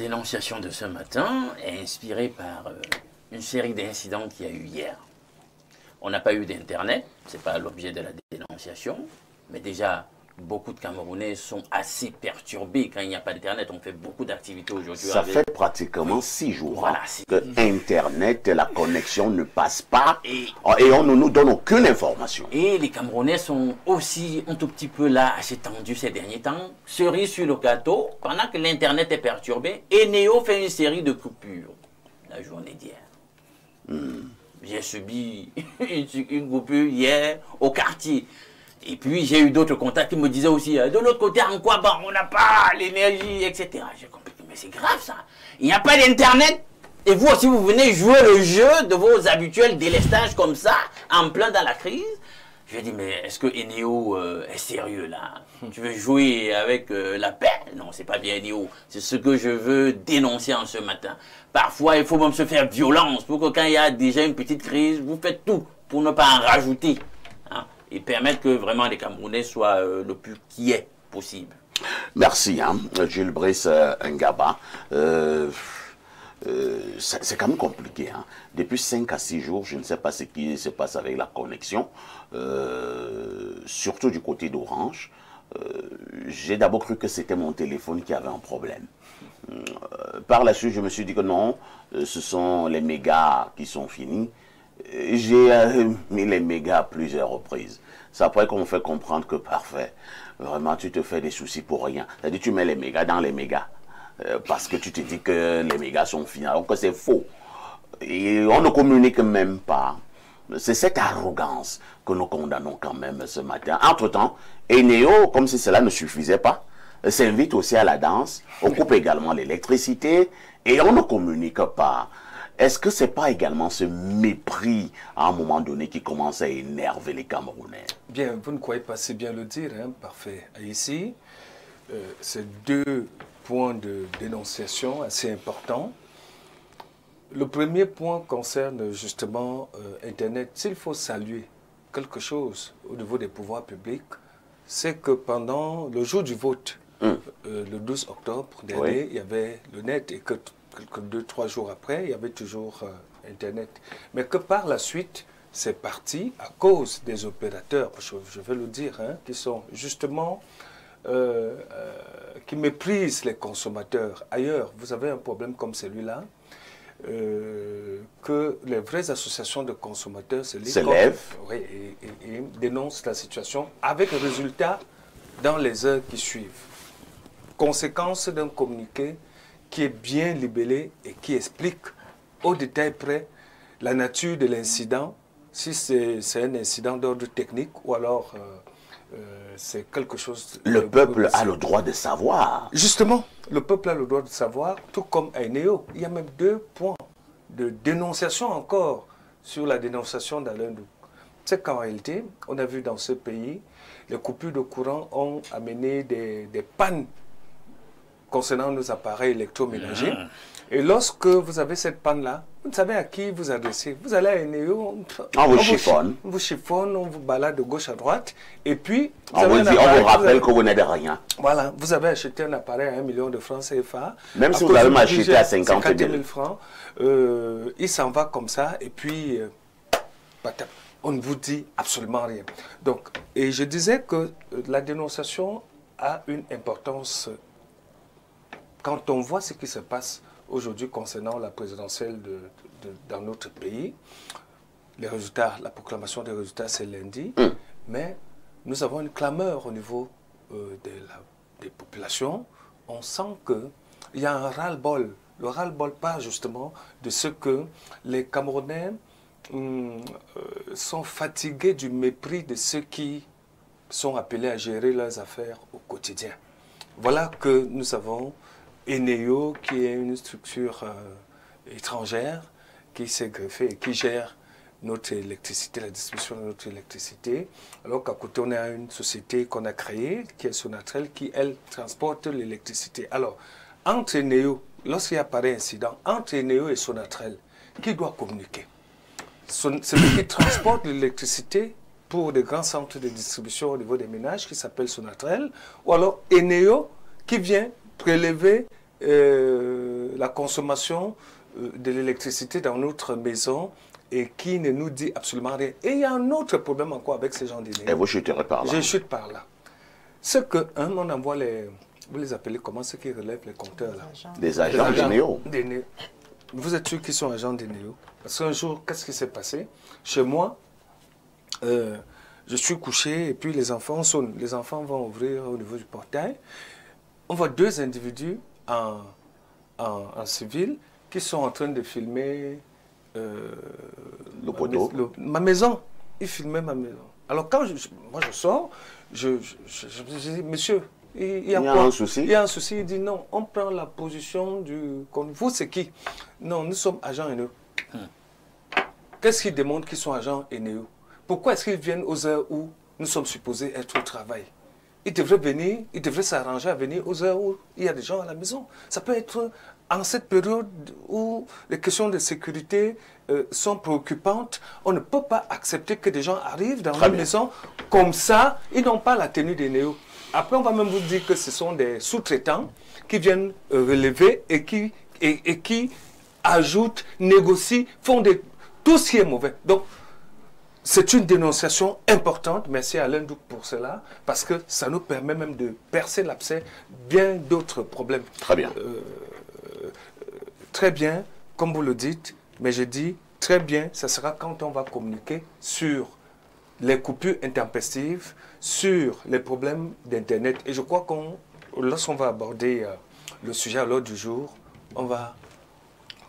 dénonciation de ce matin est inspirée par une série d'incidents qu'il y a eu hier. On n'a pas eu d'Internet, ce n'est pas l'objet de la dénonciation, mais déjà, beaucoup de Camerounais sont assez perturbés quand il n'y a pas d'Internet. On fait beaucoup d'activités aujourd'hui. Ça fait pratiquement 6 jours voilà, que Internet, la connexion ne passe pas et on ne nous donne aucune information. Et les Camerounais sont aussi un tout petit peu là, assez tendus ces derniers temps. Cerise sur le gâteau, pendant que l'Internet est perturbé, Eneo fait une série de coupures la journée d'hier. J'ai subi une coupure hier au quartier. Et puis, j'ai eu d'autres contacts qui me disaient aussi, de l'autre côté, en quoi, bon, on n'a pas l'énergie, etc. J'ai compris, mais c'est grave ça. Il n'y a pas d'Internet. Et vous aussi, vous venez jouer le jeu de vos habituels délestages comme ça, en plein dans la crise. Je dis, mais est-ce que Eneo est sérieux là? Tu veux jouer avec la paix? Non, c'est pas bien Eneo. C'est ce que je veux dénoncer en ce matin. Parfois, il faut même se faire violence pour que quand il y a déjà une petite crise, vous faites tout pour ne pas en rajouter. Et permettre que vraiment les Camerounais soient le plus quiets possible. Merci, Jules Brice Ngaba. C'est quand même compliqué. Depuis 5 à 6 jours, je ne sais pas ce qui se passe avec la connexion, surtout du côté d'Orange. J'ai d'abord cru que c'était mon téléphone qui avait un problème. Par la suite, je me suis dit que non, ce sont les mégas qui sont finis. J'ai mis les mégas à plusieurs reprises. C'est après qu'on me fait comprendre que parfait, vraiment tu te fais des soucis pour rien. C'est-à-dire tu mets les mégas dans les mégas. Parce que tu te dis que les mégas sont finis. Alors que c'est faux. Et on ne communique même pas. C'est cette arrogance que nous condamnons quand même ce matin. Entre-temps, Eneo, comme si cela ne suffisait pas, s'invite aussi à la danse. On coupe également l'électricité et on ne communique pas. Est-ce que ce n'est pas également ce mépris à un moment donné qui commence à énerver les Camerounais? Bien, vous ne croyez pas si bien le dire, parfait. Ici, c'est 2 points de dénonciation assez importants. Le premier point concerne justement Internet. S'il faut saluer quelque chose au niveau des pouvoirs publics, c'est que pendant le jour du vote, le 12 octobre dernier, il y avait le net et que quelques 2-3 jours après, il y avait toujours Internet. Mais que par la suite, c'est parti à cause des opérateurs, je veux le dire, qui sont justement, qui méprisent les consommateurs. Ailleurs, vous avez un problème comme celui-là, que les vraies associations de consommateurs s'élèvent et dénoncent la situation avec résultat dans les heures qui suivent. Conséquence d'un communiqué qui est bien libellé et qui explique au détail près la nature de l'incident, si c'est un incident d'ordre technique ou alors c'est quelque chose... Le peuple a le droit de savoir. Justement, le peuple a le droit de savoir, tout comme à Eneo. Il y a même 2 points de dénonciation encore sur la dénonciation d'Alain Dou. C'est qu'en réalité, on a vu dans ce pays, les coupures de courant ont amené des pannes concernant nos appareils électroménagers. Et lorsque vous avez cette panne-là, vous ne savez à qui vous adressez. Vous allez à Eneo, on vous chiffonne. On vous chiffonne, on vous balade de gauche à droite. Et puis, on vous rappelle que vous n'êtes de rien. Voilà, vous avez acheté un appareil à 1 million de francs CFA. Même si vous avez acheté à 50 000 francs, il s'en va comme ça. Et puis, on ne vous dit absolument rien. Donc, et je disais que la dénonciation a une importance quand on voit ce qui se passe aujourd'hui concernant la présidentielle dans notre pays. Les résultats, la proclamation des résultats, c'est lundi. Mais nous avons une clameur au niveau des populations. On sent qu'il y a un ras-le-bol. Le ras-le-bol part justement de ce que les Camerounais sont fatigués du mépris de ceux qui sont appelés à gérer leurs affaires au quotidien. Voilà que nous avons Eneo, qui est une structure étrangère, qui s'est greffée et qui gère notre électricité, la distribution de notre électricité, alors qu'à côté, on a une société qu'on a créée, qui est Sonatrel, qui, elle, transporte l'électricité. Alors, entre Eneo, lorsqu'il y a pareil incident, entre Eneo et Sonatrel, qui doit communiquer? Celui qui transporte l'électricité pour des grands centres de distribution au niveau des ménages, qui s'appelle Sonatrel, ou alors Eneo, qui vient prélever la consommation de l'électricité dans notre maison et qui ne nous dit absolument rien. Et il y a un autre problème encore avec ces gens d'Enéo. Et vous chuterez par là. Je chute par là. C'est que, on envoie les... Vous les appelez comment, ceux qui relèvent les compteurs là? Des agents d'Enéo. Vous êtes sûr qu'ils sont agents d'Enéo? Parce qu'un jour, qu'est-ce qui s'est passé? Chez moi, je suis couché et puis les enfants sonnent. Les enfants vont ouvrir au niveau du portail. On voit deux individus en civil qui sont en train de filmer le poteau. Ma maison. Ils filmaient ma maison. Alors quand moi je sors, je dis, monsieur, il y a quoi? Un souci. Il y a un souci. Il dit non, on prend la position du... Vous, c'est qui? Non, nous sommes agents Enéo. Qu'est-ce qui démontre qu'ils sont agents Enéo? Pourquoi est-ce qu'ils viennent aux heures où nous sommes supposés être au travail? Ils devraient venir, ils devraient s'arranger à venir aux heures où il y a des gens à la maison. Ça peut être en cette période où les questions de sécurité sont préoccupantes. On ne peut pas accepter que des gens arrivent dans une maison comme ça. Ils n'ont pas la tenue d'Enéo. Après, on va même vous dire que ce sont des sous-traitants qui viennent relever et qui ajoutent, négocient, font tout ce qui est mauvais. Donc, c'est une dénonciation importante. Merci à Alain Douk pour cela, parce que ça nous permet même de percer l'abcès bien d'autres problèmes. Très bien. Très bien, comme vous le dites, mais je dis très bien, ça sera quand on va communiquer sur les coupures intempestives, sur les problèmes d'Internet. Et je crois que lorsqu'on va aborder le sujet à l'ordre du jour, on va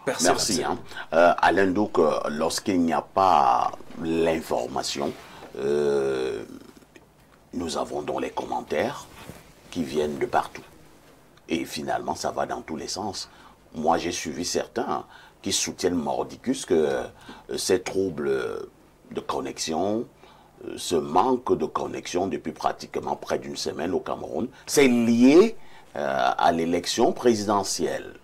percer l'abcès. Merci. Alain Douk, lorsqu'il n'y a pas l'information, nous avons donc les commentaires qui viennent de partout. Et finalement, ça va dans tous les sens. Moi, j'ai suivi certains qui soutiennent mordicus que ces troubles de connexion, ce manque de connexion depuis pratiquement près d'une semaine au Cameroun, c'est lié à l'élection présidentielle.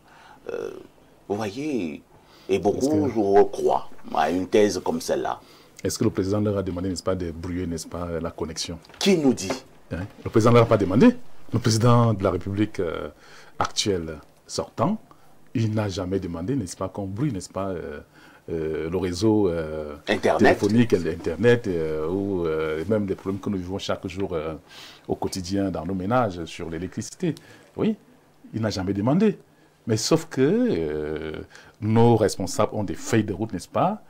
Vous voyez, et beaucoup croient à une thèse comme celle-là. Est-ce que le président leur a demandé, n'est-ce pas, de brouiller, n'est-ce pas, la connexion? Qui nous dit? Le président ne leur a pas demandé. Le président de la République actuelle sortant, il n'a jamais demandé, n'est-ce pas, qu'on brouille, n'est-ce pas, le réseau téléphonique, Internet, ou même des problèmes que nous vivons chaque jour au quotidien dans nos ménages sur l'électricité. Oui, il n'a jamais demandé. Mais sauf que nos responsables ont des feuilles de route, n'est-ce pas,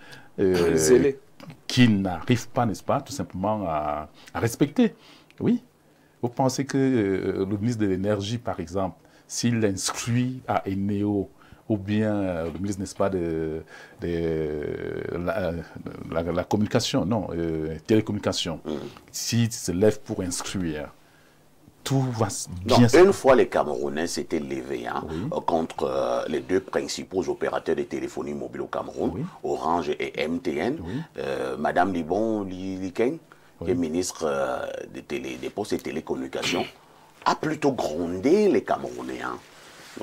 qui n'arrivent pas, n'est-ce pas, tout simplement à respecter. Oui. Vous pensez que le ministre de l'Énergie, par exemple, s'il inscrit à Enéo, ou bien le ministre, n'est-ce pas, de la communication, non, télécommunication, s'il se lève pour inscrire, tout va bien. Donc, une fois, les Camerounais s'étaient levés contre les deux principaux opérateurs de téléphonie mobile au Cameroun, Orange et MTN. Madame Libon Likeng, qui est ministre des Postes et Télécommunications, a plutôt grondé les Camerounais.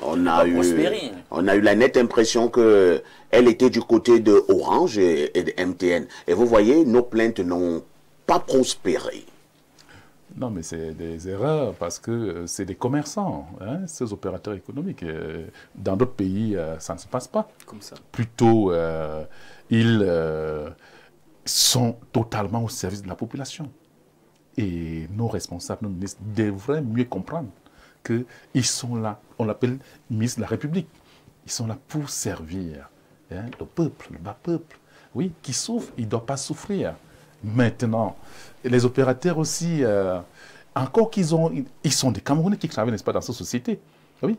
On a eu la nette impression qu'elle était du côté de Orange et de MTN. Et vous voyez, nos plaintes n'ont pas prospéré. Non, mais c'est des erreurs parce que c'est des commerçants, ces opérateurs économiques. Dans d'autres pays, ça ne se passe pas comme ça. Plutôt, ils sont totalement au service de la population. Et nos responsables, nos ministres, devraient mieux comprendre qu'ils sont là, on l'appelle ministre de la République. Ils sont là pour servir le peuple, le bas peuple. Oui, qui souffre, il ne doit pas souffrir. Maintenant, les opérateurs aussi, encore ils sont des Camerounais qui travaillent, n'est-ce pas, dans cette société. Oui.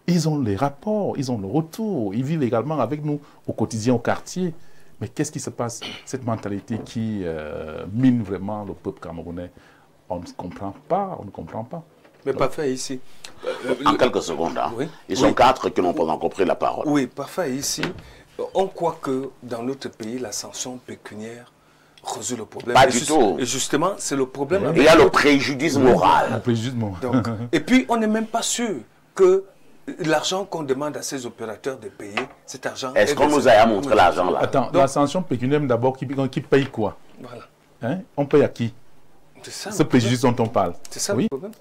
Ils ont les rapports, ils ont le retour, ils vivent également avec nous au quotidien, au quartier. Mais qu'est-ce qui se passe? Cette mentalité qui mine vraiment le peuple camerounais, on ne comprend pas, on ne comprend pas. Mais parfait ici. En quelques secondes, ils sont 4 qui n'ont pas encore pris la parole. Oui, parfait ici. On croit que dans notre pays, la sanction pécuniaire résout le problème. Pas du tout. Et justement, c'est le problème. Il y a le préjudice moral. Le préjudice moral. Donc, et puis, on n'est même pas sûr que l'argent qu'on demande à ces opérateurs de payer, cet argent... Est-ce qu'on nous a montré l'argent là? Attends, la sanction pécuniaire d'abord, qui paye quoi? Voilà. On paye à qui? C'est ça. Ce préjudice dont on parle. C'est ça le problème.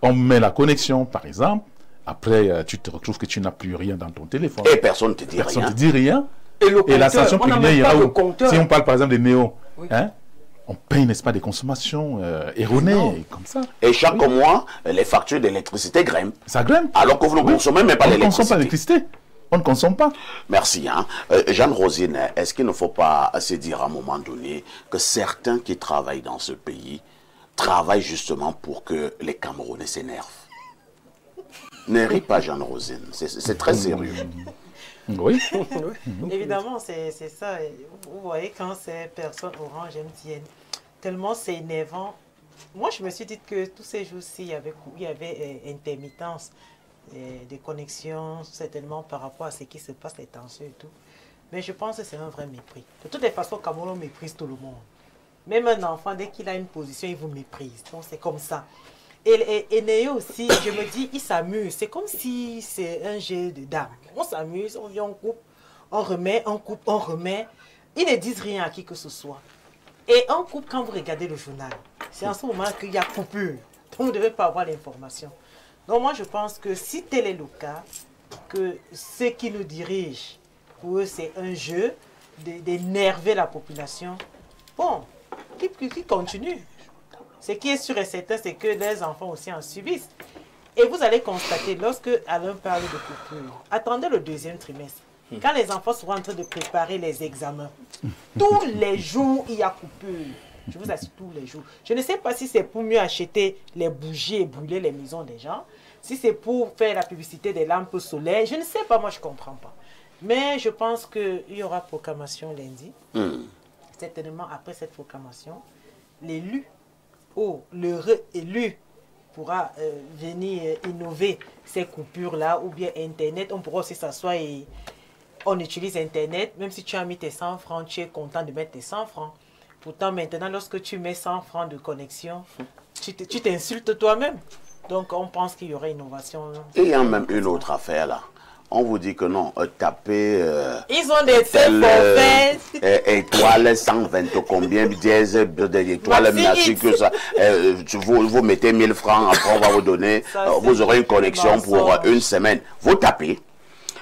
On met la connexion, par exemple, Après, tu te retrouves que tu n'as plus rien dans ton téléphone. Et personne ne te dit Personne ne rien. te dit rien. Et la sanction on n'a pécuniaire même ira pas où? le compteur. Si on parle par exemple des néos, Oui. hein, on paye, n'est-ce pas, des consommations erronées, comme ça. Et chaque mois, les factures d'électricité grimpent. Ça grimpe. Alors que vous ne consommez même pas On ne consomme pas l'électricité. l'électricité. On ne consomme pas. Merci. Hein. Jeanne Rosine, est-ce qu'il ne faut pas se dire à un moment donné que certains qui travaillent dans ce pays travaillent justement pour que les Camerounais s'énervent? Ne ris pas, Jeanne Rosine. C'est très sérieux. Oui. Évidemment, c'est ça. Et vous voyez, quand ces personnes orange MTN, tellement c'est énervant. Moi, je me suis dit que tous ces jours-ci, il y avait intermittence des connexions, certainement par rapport à ce qui se passe, les tensions et tout. Mais je pense que c'est un vrai mépris. De toutes les façons, Cameroun méprise tout le monde. Même un enfant, dès qu'il a une position, il vous méprise. Donc, c'est comme ça. Et Néo aussi, je me dis, il s'amuse. C'est comme si c'est un jeu de dames. On s'amuse, on vient, on coupe, on remet, on coupe, on remet. Ils ne disent rien à qui que ce soit. Et on coupe quand vous regardez le journal. C'est en ce moment qu'il y a coupure. Donc, vous ne devez pas avoir l'information. Donc, moi, je pense que si tel est le cas, que ceux qui nous dirigent, pour eux, c'est un jeu d'énerver la population, bon, qui continue. Ce qui est sûr et certain, c'est que les enfants aussi en subissent. Et vous allez constater, lorsque Alain parle de coupure, attendez le deuxième trimestre. Quand les enfants seront en train de préparer les examens, tous les jours, il y a coupure. Je vous assure, tous les jours. Je ne sais pas si c'est pour mieux acheter les bougies et brûler les maisons des gens, si c'est pour faire la publicité des lampes solaires, je ne sais pas, moi je ne comprends pas. Mais je pense qu'il y aura proclamation lundi. Certainement, après cette proclamation, l'élu le réélu pourra venir innover ces coupures-là, ou bien Internet. On pourra aussi s'asseoir et on utilise Internet. Même si tu as mis tes 100 francs, tu es content de mettre tes 100 francs. Pourtant, maintenant, lorsque tu mets 100 francs de connexion, tu t'insultes toi-même. Donc, on pense qu'il y aura innovation. Et il y a même une autre affaire là. On vous dit que non, tapez... Ils ont des forfaits. Étoile 120 combien, dièse, étoile, merci que ça. Vous mettez 1000 francs, après on va vous donner, vous aurez une connexion pour une semaine. Vous tapez.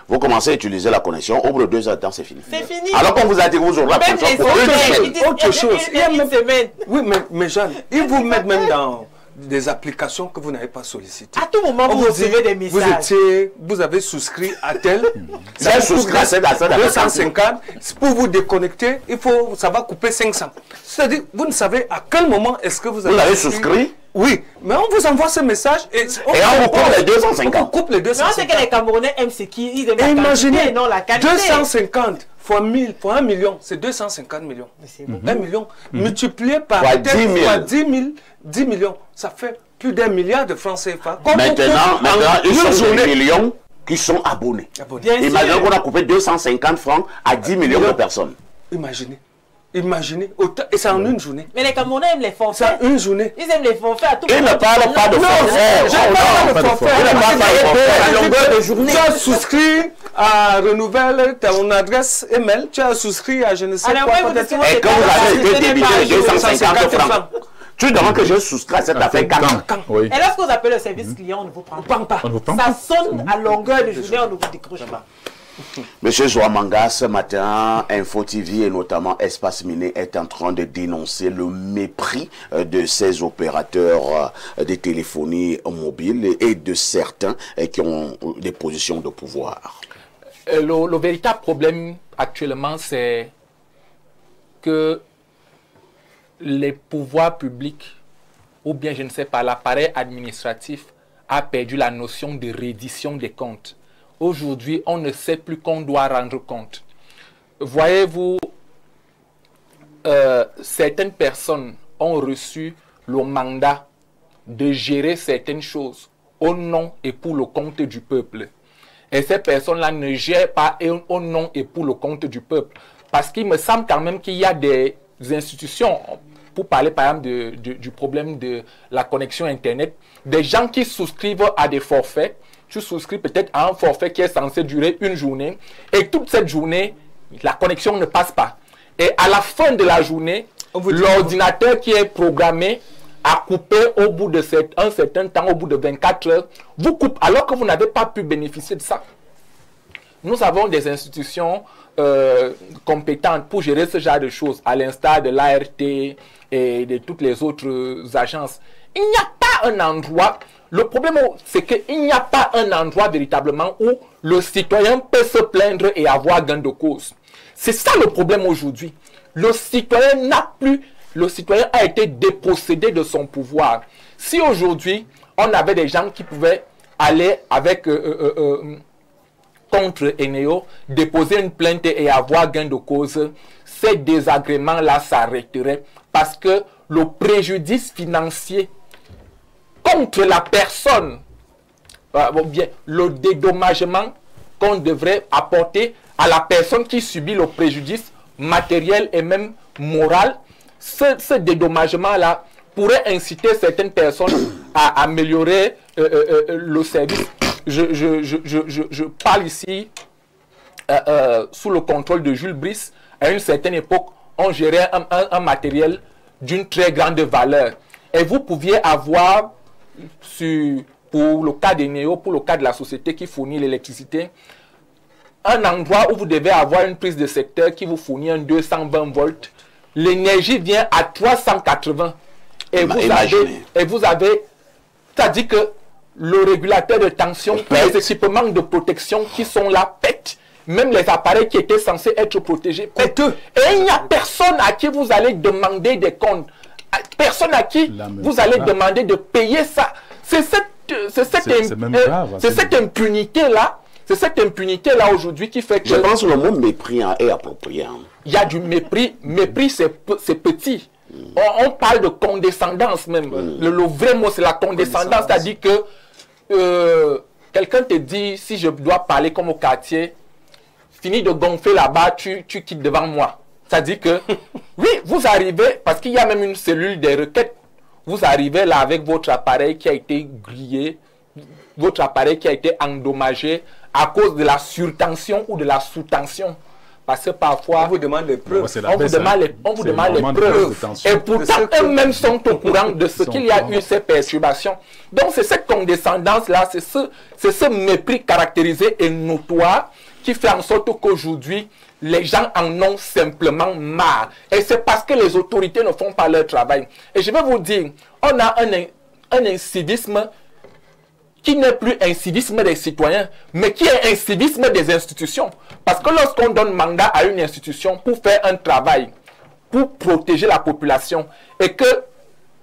Vous commencez à utiliser la connexion, au bout de 2 heures de temps, c'est fini. C'est fini. Alors qu'on vous a dit que vous aurez la connexion pour une semaine. Autre chose. Une semaine. Oui, mais Jeanne, ils vous mettent même dans des applications que vous n'avez pas sollicitées. À tout moment, vous recevez des messages. Vous avez souscrit à tel. J'ai souscrit à cette 250. Pour vous déconnecter, ça va couper 500. C'est-à-dire, vous ne savez à quel moment est-ce que vous avez souscrit. Oui, mais on vous envoie ce message et on vous coupe les 250. On vous coupe les 250. Non, c'est que les Camerounais aiment ce qu'ils aiment la quantité, non la qualité. 250 fois 1000, fois 1 million, c'est 250 millions. 1 million multiplié par 10 millions, ça fait plus d'1 milliard de francs CFA. Maintenant, ils sont des millions qui sont abonnés. Imaginez qu'on a coupé 250 francs à 10 millions de personnes. Imaginez, et c'est en une journée. Mais les Camerounais aiment les forfaits. C'est en une journée. Ils aiment les forfaits à tout moment. Ils ne parlent pas de forfait. Je parle de forfait. Ils ne parlent pas de longueur de journée. Tu as souscrit à Renouvelle ton adresse email, tu as souscrit à je ne sais quoi. Et quand vous avez été débité de 250 francs, tu demandes que je souscris à cette affaire quand. Et lorsque vous appelez le service client, on ne vous prend pas. Ça sonne à longueur de journée, on ne vous décroche pas. Monsieur Zouamanga, ce matin, Info TV et notamment Espace Miné est en train de dénoncer le mépris de ces opérateurs de téléphonie mobile et de certains qui ont des positions de pouvoir. Le véritable problème actuellement, c'est que les pouvoirs publics, ou bien je ne sais pas, l'appareil administratif a perdu la notion de reddition des comptes. Aujourd'hui, on ne sait plus qu'on doit rendre compte. Voyez-vous, certaines personnes ont reçu le mandat de gérer certaines choses au nom et pour le compte du peuple. Et ces personnes-là ne gèrent pas au nom et pour le compte du peuple. Parce qu'il me semble quand même qu'il y a des institutions, pour parler par exemple du problème de la connexion Internet, des gens qui souscrivent à des forfaits. Tu souscris peut-être à un forfait qui est censé durer une journée et toute cette journée, la connexion ne passe pas. Et à la fin de la journée, l'ordinateur qui est programmé à couper au bout de un certain temps, au bout de 24 heures, vous coupe alors que vous n'avez pas pu bénéficier de ça. Nous avons des institutions compétentes pour gérer ce genre de choses, à l'instar de l'ART et de toutes les autres agences. Il n'y a pas un endroit, le problème c'est qu'il n'y a pas un endroit véritablement où le citoyen peut se plaindre et avoir gain de cause. C'est ça le problème aujourd'hui. Le citoyen n'a plus, le citoyen a été dépossédé de son pouvoir. Si aujourd'hui, on avait des gens qui pouvaient aller avec contre Eneo, déposer une plainte et avoir gain de cause, ces désagréments-là s'arrêteraient parce que le préjudice financier contre la personne, bien, le dédommagement qu'on devrait apporter à la personne qui subit le préjudice matériel et même moral, ce dédommagement-là pourrait inciter certaines personnes à améliorer le service. Je parle ici sous le contrôle de Jules Brice. À une certaine époque, on gérait un matériel d'une très grande valeur. Et vous pouviez avoir, pour le cas des Néo, pour le cas de la société qui fournit l'électricité, un endroit où vous devez avoir une prise de secteur qui vous fournit un 220 volts. L'énergie vient à 380. Et vous avez, c'est-à-dire que le régulateur de tension, les équipements de protection qui sont là pètent. Même les appareils qui étaient censés être protégés pètent. Et il n'y a personne à qui vous allez demander des comptes. Personne à qui vous allez demander de payer ça. C'est cette impunité-là. C'est cette impunité-là aujourd'hui qui fait que... Je pense que le mot mépris est approprié. Hein. Il y a du mépris. Mépris, c'est petit. On parle de condescendance même. Le vrai mot, c'est la condescendance. C'est-à-dire que quelqu'un te dit, si je dois parler comme au quartier, finis de gonfler là-bas, tu quittes devant moi. C'est-à-dire que, oui, vous arrivez, parce qu'il y a même une cellule des requêtes, vous arrivez là avec votre appareil qui a été grillé, votre appareil qui a été endommagé à cause de la surtension ou de la sous-tension. Parce que parfois, on vous demande les preuves. On vous demande les preuves. Et pourtant, eux-mêmes sont au courant de ce qu'il y a eu ces perturbations. Donc, c'est cette condescendance-là, c'est ce mépris caractérisé et notoire qui fait en sorte qu'aujourd'hui, les gens en ont simplement marre. Et c'est parce que les autorités ne font pas leur travail. Et je vais vous dire, on a un incivisme qui n'est plus un civisme des citoyens, mais qui est un civisme des institutions. Parce que lorsqu'on donne mandat à une institution pour faire un travail, pour protéger la population, et que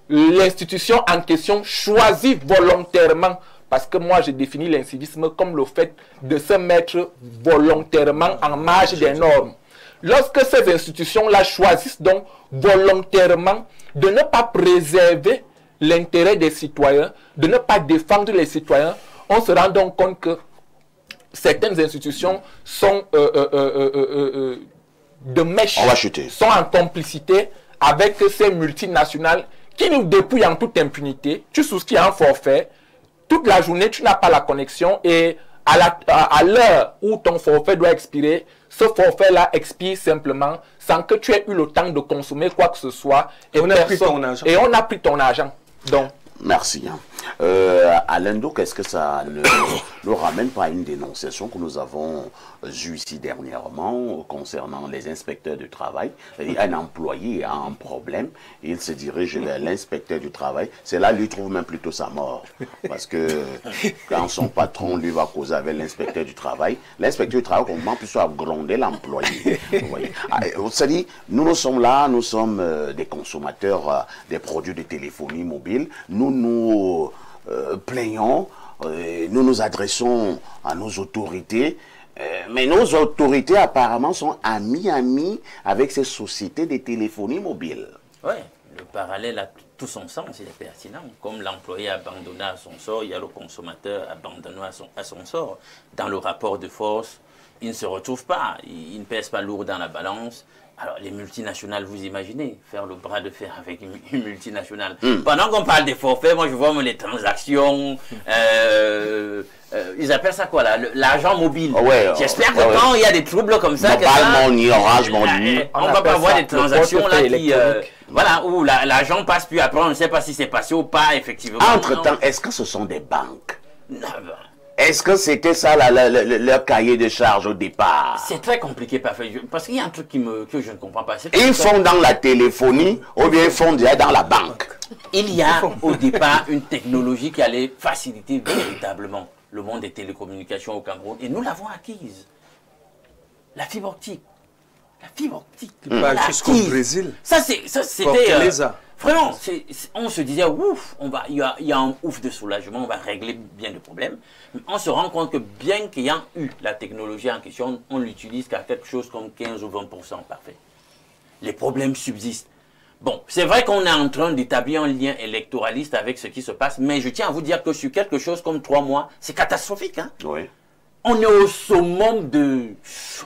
l'institution en question choisit volontairement, parce que moi je définis l'incivisme comme le fait de se mettre volontairement en marge des normes. Lorsque ces institutions-là choisissent donc volontairement de ne pas préserver l'intérêt des citoyens, de ne pas défendre les citoyens, on se rend donc compte que certaines institutions sont de mèche, sont en complicité avec ces multinationales qui nous dépouillent en toute impunité. Tu souscris à un forfait, toute la journée tu n'as pas la connexion et à l'heure où ton forfait doit expirer, ce forfait-là expire simplement sans que tu aies eu le temps de consommer quoi que ce soit. Et on a pris ton argent. Donc, merci. Alain Douk, est-ce que ça ne nous ramène pas à une dénonciation que nous avons eue ici dernièrement concernant les inspecteurs du travail? Un employé a un problème, il se dirige vers l'inspecteur du travail, c'est là lui trouve même plutôt sa mort. Parce que quand son patron lui va causer avec l'inspecteur du travail commence plutôt à gronder l'employé. C'est-à-dire, nous sommes là, nous sommes des consommateurs des produits de téléphonie mobile, nous nous plaignons, nous nous adressons à nos autorités, mais nos autorités apparemment sont amis avec ces sociétés de téléphonie mobile. Oui, le parallèle a tout son sens, il est pertinent. Comme l'employé abandonné à son sort, il y a le consommateur abandonné à son sort. Dans le rapport de force, il ne se retrouve pas, il ne pèse pas lourd dans la balance. Alors, les multinationales, vous imaginez, faire le bras de fer avec une multinationale. Pendant qu'on parle des forfaits, moi je vois les transactions, ils appellent ça quoi là, l'argent mobile. J'espère que quand il y a des troubles comme ça, on ne va pas avoir des transactions là Voilà, où l'argent passe, puis après on ne sait pas si c'est passé ou pas, effectivement. Entre-temps, est-ce que ce sont des banques? Non, Est-ce que c'était ça leur cahier de charge au départ? c'est très compliqué, parfait, parce qu'il y a un truc que je ne comprends pas. Ils font dans la téléphonie ou bien ils font déjà dans la banque? Il y a au départ une technologie qui allait faciliter véritablement le monde des télécommunications au Cameroun, et nous l'avons acquise. La fibre optique. La fibre optique. Pas jusqu'au Brésil. Ça, c'était... Fortaleza. Vraiment, on se disait, ouf, il y a un ouf de soulagement, on va régler bien le problème. Mais on se rend compte que bien qu'ayant eu la technologie en question, on l'utilise qu'à quelque chose comme 15 ou 20%, parfait. Les problèmes subsistent. Bon, c'est vrai qu'on est en train d'établir un lien électoraliste avec ce qui se passe, mais je tiens à vous dire que sur quelque chose comme 3 mois, c'est catastrophique. Hein? Oui. On est au summum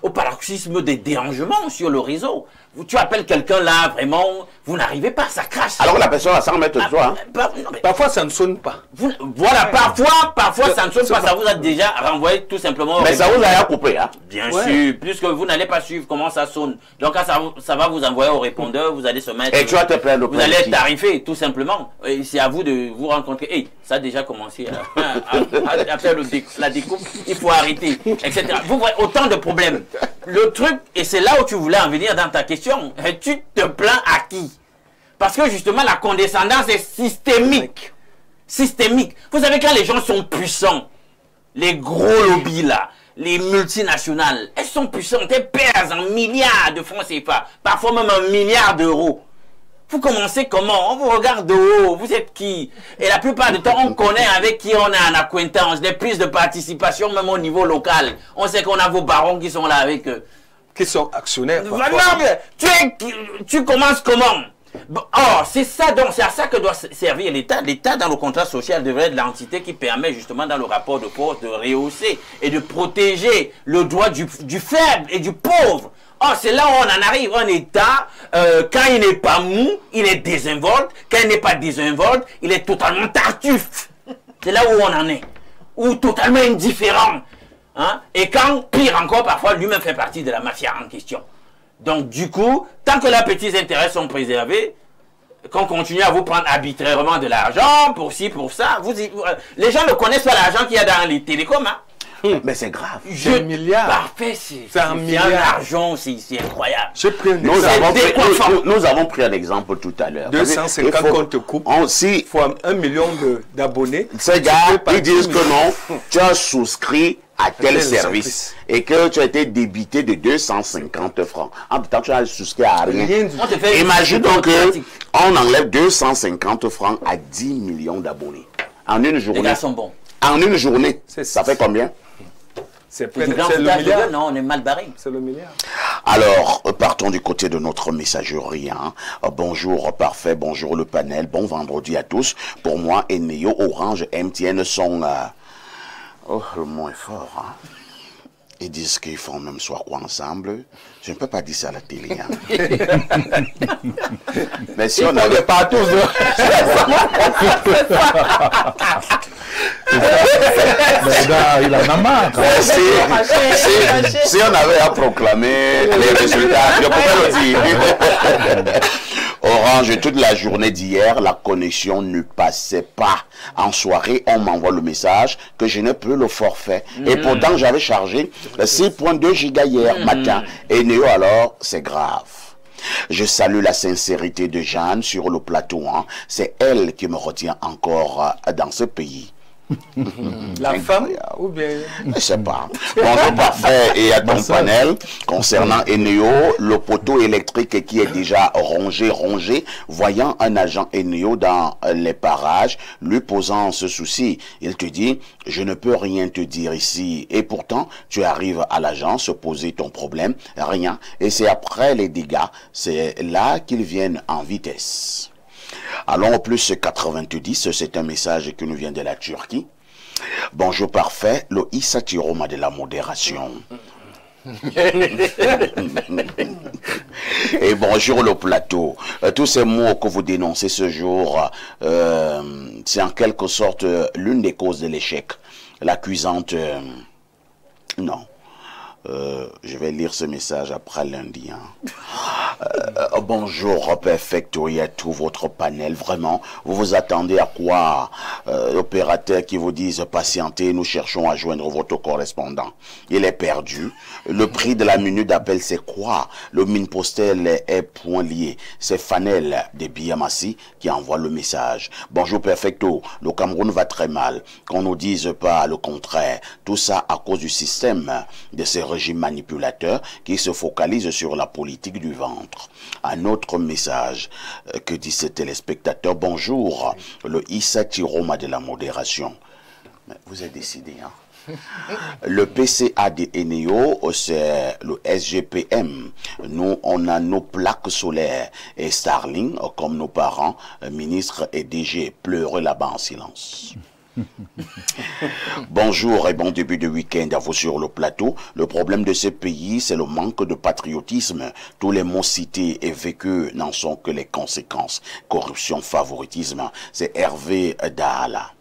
au paroxysme des dérangements sur le réseau. Tu appelles quelqu'un là, vraiment, vous n'arrivez pas, ça crache. Alors la personne à 100 mètres de toi. Hein? Parfois, ça ne sonne pas. Voilà, parfois ça ne sonne pas, ça vous a déjà renvoyé tout simplement. Mais ça vous a coupé, hein? Bien sûr, puisque vous n'allez pas suivre comment ça sonne. Donc ça va vous envoyer au répondeur, vous allez se mettre... Et tu vas te plaindre. Vous allez être tarifé, tout simplement. Et c'est à vous de vous rencontrer. Hey, ça a déjà commencé à faire la découpe, il faut arrêter, etc. Vous voyez, autant de problèmes. Le truc, et c'est là où tu voulais en venir dans ta question, tu te plains à qui? Parce que justement, la condescendance est systémique. Systémique. Vous savez, quand les gens sont puissants, les gros lobbies là, les multinationales, elles sont puissantes, elles pèsent en milliards de francs CFA, parfois même 1 milliard d'euros. Vous commencez comment? On vous regarde de haut, vous êtes qui? Et la plupart du temps, on connaît avec qui on est en acquaintance, des prises de participation même au niveau local. On sait qu'on a vos barons qui sont là avec eux. Qui sont actionnaires. Tu commences comment? Or, c'est ça donc, c'est à ça que doit servir l'État. L'État, dans le contrat social, devrait être l'entité qui permet justement dans le rapport de force de rehausser et de protéger le droit du faible et du pauvre. Or, c'est là où on en arrive. Un État, quand il n'est pas mou, il est désinvolte. Quand il n'est pas désinvolte, il est totalement tartuffe. C'est là où on en est. Ou totalement indifférent. Hein? Et quand, pire encore, parfois, lui-même fait partie de la mafia en question. Donc, du coup, tant que leurs petits intérêts sont préservés, qu'on continue à vous prendre arbitrairement de l'argent, pour ci, pour ça, les gens ne connaissent pas l'argent qu'il y a dans les télécoms. Hein? Mais c'est grave. C'est 1 milliard. Parfait, c'est un milliard. C'est incroyable. Nous avons pris un exemple tout à l'heure. 250 comptes coupes. Il faut 1 million d'abonnés. Ces gars, ils disent que non, tu as souscrit à tel service et que tu as été débité de 250 francs. En même temps, tu as souscrit à rien. Imagine donc qu'on enlève 250 francs à 10 millions d'abonnés. En une journée. Les gars sont bons. En une journée, ça fait combien? C'est le milliard. Non, on est mal barré. C'est le milliard. Alors, partons du côté de notre messagerie. Hein. Bonjour Parfait, bonjour le panel, bon vendredi à tous. Pour moi, Eneo, Orange, MTN sont... Oh, le mot est fort. Hein. Ils disent qu'ils font même soir quoi ensemble. Je ne peux pas dire ça à la télé. Hein. Mais si on avait pas tous... Il en a marre. Si on avait à proclamer les résultats, je pourrais le dire. Orange, toute la journée d'hier, la connexion ne passait pas. En soirée, on m'envoie le message que je n'ai plus le forfait. Et pourtant, j'avais chargé 6.2 gigas hier matin. Et Néo, alors, c'est grave. Je salue la sincérité de Jeanne sur le plateau. Hein. C'est elle qui me retient encore dans ce pays. La femme ou bien... Je ne sais pas. Bonjour Parfait et à ton panel. Concernant Eneo, le poteau électrique qui est déjà rongé, voyant un agent Eneo dans les parages, lui posant ce souci, il te dit, je ne peux rien te dire ici. Et pourtant, tu arrives à l'agence poser ton problème, rien. Et c'est après les dégâts, c'est là qu'ils viennent en vitesse. Allons au plus 90, c'est un message qui nous vient de la Turquie. Bonjour Parfait, le Issa Tiroma de la modération. Et bonjour le plateau. Tous ces mots que vous dénoncez ce jour, c'est en quelque sorte l'une des causes de l'échec. L'accusante, non. Je vais lire ce message après lundi. Hein. Bonjour, Perfecto, et à tout votre panel. Vraiment, vous vous attendez à quoi? L'opérateur qui vous dise patientez, nous cherchons à joindre votre correspondant. Il est perdu. Le prix de la minute d'appel, c'est quoi? Le mine postel est point lié. C'est Fanel de Biamassi qui envoie le message. Bonjour, Perfecto. Le Cameroun va très mal. Qu'on nous dise pas le contraire. Tout ça à cause du système de ces régimes manipulateurs qui se focalisent sur la politique du ventre. Un autre message que dit ce téléspectateur. Bonjour, le Issa Tiroma de la modération. Mais vous êtes décidé, hein? Le PCA de Eneo, c'est le SGPM. Nous, on a nos plaques solaires et Starling, comme nos parents, ministres et DG, pleurent là-bas en silence. Bonjour et bon début de week-end à vous sur le plateau. Le problème de ce pays, c'est le manque de patriotisme. Tous les mots cités et vécus n'en sont que les conséquences. Corruption, favoritisme. C'est Hervé Dahala.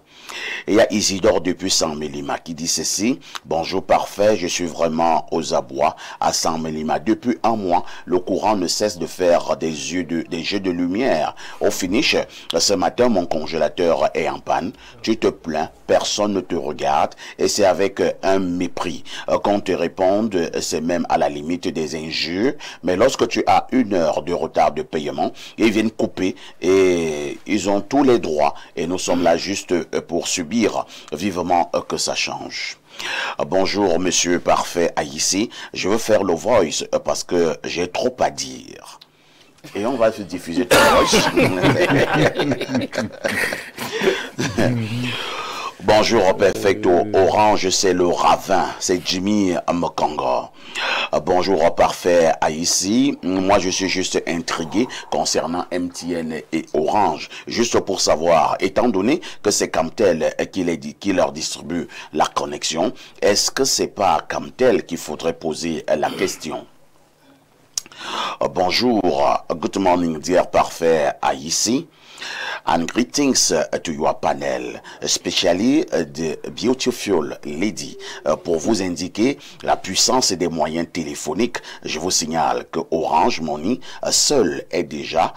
Et il y a Isidore depuis San Melima qui dit ceci. Bonjour parfait, je suis vraiment aux abois à San Melima. Depuis un mois, le courant ne cesse de faire des jeux de lumière. Au finish, ce matin, mon congélateur est en panne. Tu te plains, personne ne te regarde et c'est avec un mépris qu'on te réponde. C'est même à la limite des injures. Mais lorsque tu as 1 heure de retard de paiement, ils viennent couper et ils ont tous les droits et nous sommes là juste pour subir vivement que ça change. Bonjour monsieur parfait Haïssi, je veux faire le voice parce que j'ai trop à dire. Et on va se diffuser ton voice. Bonjour Perfecto, Orange c'est le ravin, c'est Jimmy Mkongo. Bonjour parfait Haïssi, moi je suis juste intrigué concernant MTN et Orange, juste pour savoir, étant donné que c'est Camtel qui leur distribue la connexion, est-ce que c'est pas à Camtel qu'il faudrait poser la question? Bonjour, good morning dear parfait Haïssi. And greetings to your panel, especially the beautiful lady. Pour vous indiquer la puissance des moyens téléphoniques, je vous signale que Orange Money seul est déjà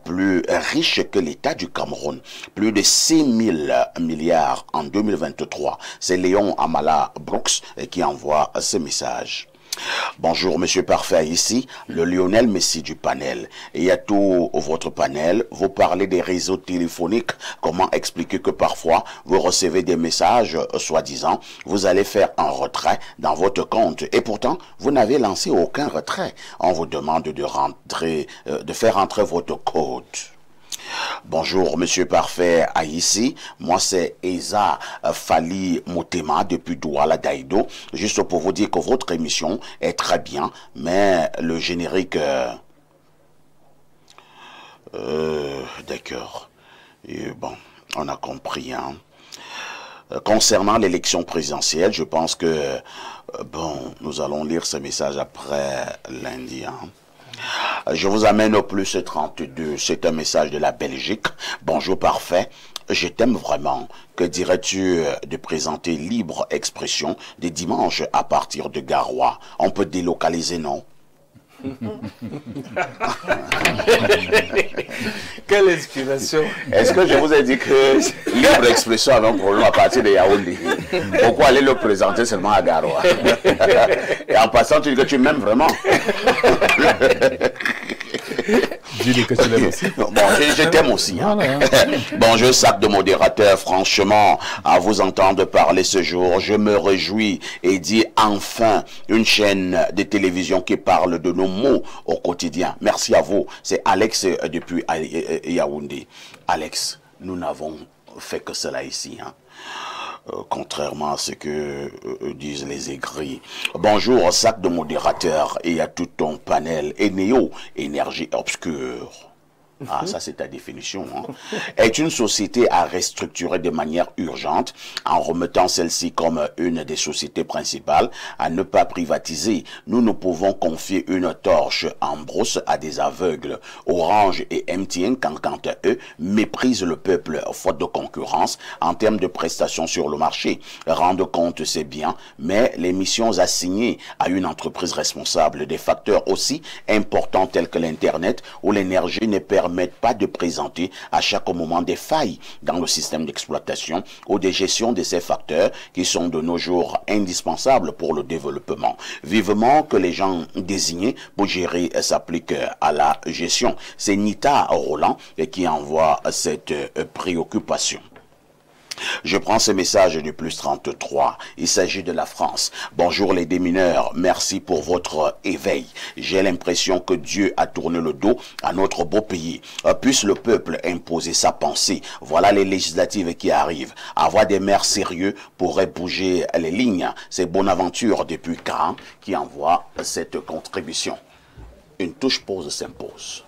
plus riche que l'État du Cameroun. Plus de 6 000 milliards en 2023. C'est Léon Amala Brooks qui envoie ce message. Bonjour monsieur parfait ici, le Lionel Messi du panel. Et à tout votre panel, vous parlez des réseaux téléphoniques. Comment expliquer que parfois vous recevez des messages soi-disant, vous allez faire un retrait dans votre compte et pourtant vous n'avez lancé aucun retrait. On vous demande de faire entrer votre code. Bonjour monsieur parfait Haïssi, moi c'est Eza Fali Motema depuis Douala Daïdo, juste pour vous dire que votre émission est très bien, mais le générique d'accord, bon, on a compris, hein. Concernant l'élection présidentielle, je pense que bon, nous allons lire ce message après lundi, hein. Je vous amène au plus 32, c'est un message de la Belgique. Bonjour parfait, je t'aime vraiment. Que dirais-tu de présenter libre expression des dimanches à partir de Garoua? On peut délocaliser, non? Quelle inspiration! Est-ce que je vous ai dit que libre expression avait un problème à partir de Yaoundé? Pourquoi aller le présenter seulement à Garoua? Et en passant, tu dis que tu m'aimes vraiment. Dis-lui que tu l'aimes aussi. Bon, je t'aime aussi. Hein. Bonjour, sac de modérateur. Franchement, à vous entendre parler ce jour, je me réjouis et dis enfin une chaîne de télévision qui parle de nos mots au quotidien. Merci à vous. C'est Alex depuis Yaoundé. Alex, nous n'avons fait que cela ici. Hein. Contrairement à ce que disent les aigris. Bonjour, sac de modérateur et à tout ton panel. Eneo, énergie obscure. ah, ça c'est ta définition, hein, est une société à restructurer de manière urgente en remettant celle-ci comme une des sociétés principales à ne pas privatiser. Nous ne pouvons confier une torche en brousse à des aveugles. Orange et MTN, quant à eux, méprisent le peuple faute de concurrence en termes de prestations sur le marché. Rendre compte, c'est bien, mais les missions assignées à une entreprise responsable des facteurs aussi importants tels que l'Internet ou l'énergie ne permettent pas de présenter à chaque moment des failles dans le système d'exploitation ou de gestion de ces facteurs qui sont de nos jours indispensables pour le développement. Vivement que les gens désignés pour gérer s'appliquent à la gestion. C'est Nita Roland qui envoie cette préoccupation. Je prends ce message du +33. Il s'agit de la France. Bonjour les démineurs, merci pour votre éveil. J'ai l'impression que Dieu a tourné le dos à notre beau pays. Puisse le peuple imposer sa pensée. Voilà les législatives qui arrivent. Avoir des maires sérieux pourrait bouger les lignes. C'est Bonaventure depuis Caen qui envoie cette contribution. Une touche pause s'impose.